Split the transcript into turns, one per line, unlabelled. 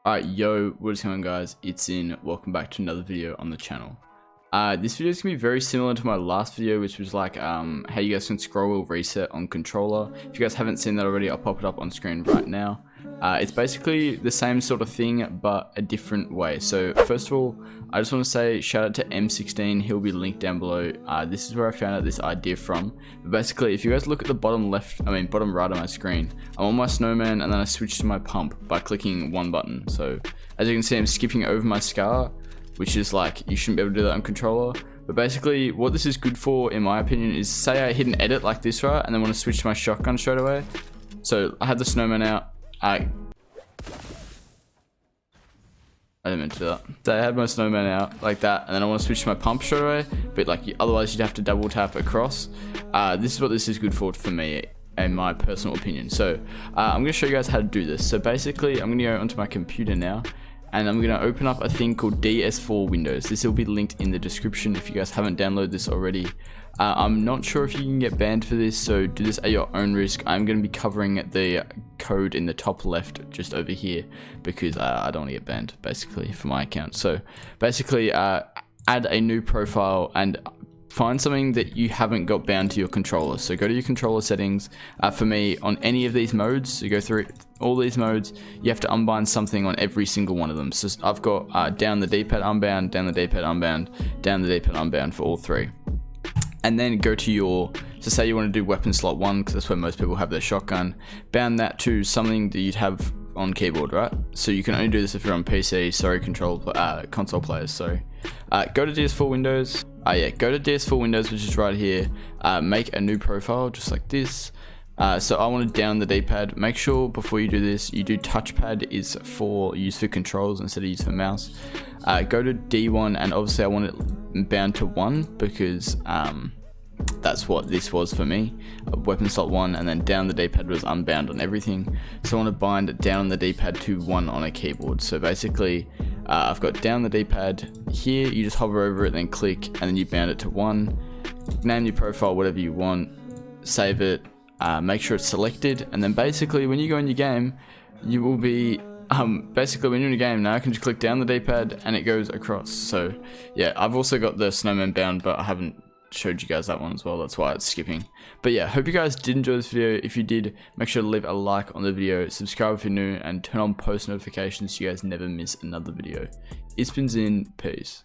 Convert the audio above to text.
Alright, yo, what is going on guys? It's in. Welcome back to another video on the channel. This video is going to be very similar to my last video, which was like how you guys can scroll wheel reset on controller. If you guys haven't seen that already, I'll pop it up on screen right now. It's basically the same sort of thing, but a different way. So first of all, I just want to say shout out to M16. He'll be linked down below. This is where I found out this idea from. But basically, if you guys look at the bottom right of my screen, I'm on my snowman and then I switch to my pump by clicking one button. So as you can see, I'm skipping over my scar, which is like, you shouldn't be able to do that on controller. But basically what this is good for, in my opinion, is say I hit an edit like this, right, and then want to switch to my shotgun straight away. So I had the snowman out. I didn't mean to do that. So I had my snowman out like that, and then I want to switch to my pump straight away, but like otherwise you'd have to double tap across. This is what this is good for me, in my personal opinion. So I'm going to show you guys how to do this. So basically I'm going to go onto my computer now, and I'm going to open up a thing called DS4 Windows. This will be linked in the description if you guys haven't downloaded this already. I'm not sure if you can get banned for this, so do this at your own risk. I'm going to be covering the code in the top left just over here because I don't want to get banned basically for my account. So basically add a new profile and find something that you haven't got bound to your controller. So go to your controller settings. For me, on any of these modes, you go through all these modes, you have to unbind something on every single one of them. So I've got down the D-pad unbound, down the D-pad unbound, down the D-pad unbound for all three. And then go to your, so say you want to do weapon slot 1, because that's where most people have their shotgun, bound that to something that you'd have on keyboard, right? So you can only do this if you're on PC, sorry, console players, sorry. Go to DS4 Windows, go to DS4 Windows, which is right here, make a new profile, just like this. So I want to down the D-pad. Make sure before you do this, you do touchpad is for use for controls instead of use for mouse. Go to D1, and obviously I want it bound to 1 because that's what this was for me. Weapon slot 1, and then down the D-pad was unbound on everything. So I want to bind down the D-pad to 1 on a keyboard. So basically I've got down the D-pad here, you just hover over it, then click, and then you bound it to 1. Name your profile whatever you want, save it. Make sure it's selected, and then basically when you go in your game, you will be basically when you're in a game now, I can just click down the D-pad and it goes across. So yeah, I've also got the snowman bound, but I haven't showed you guys that one as well, that's why it's skipping. But yeah, hope you guys did enjoy this video. If you did, make sure to leave a like on the video, subscribe if you're new, and turn on post notifications so you guys never miss another video. It's been Zin, peace.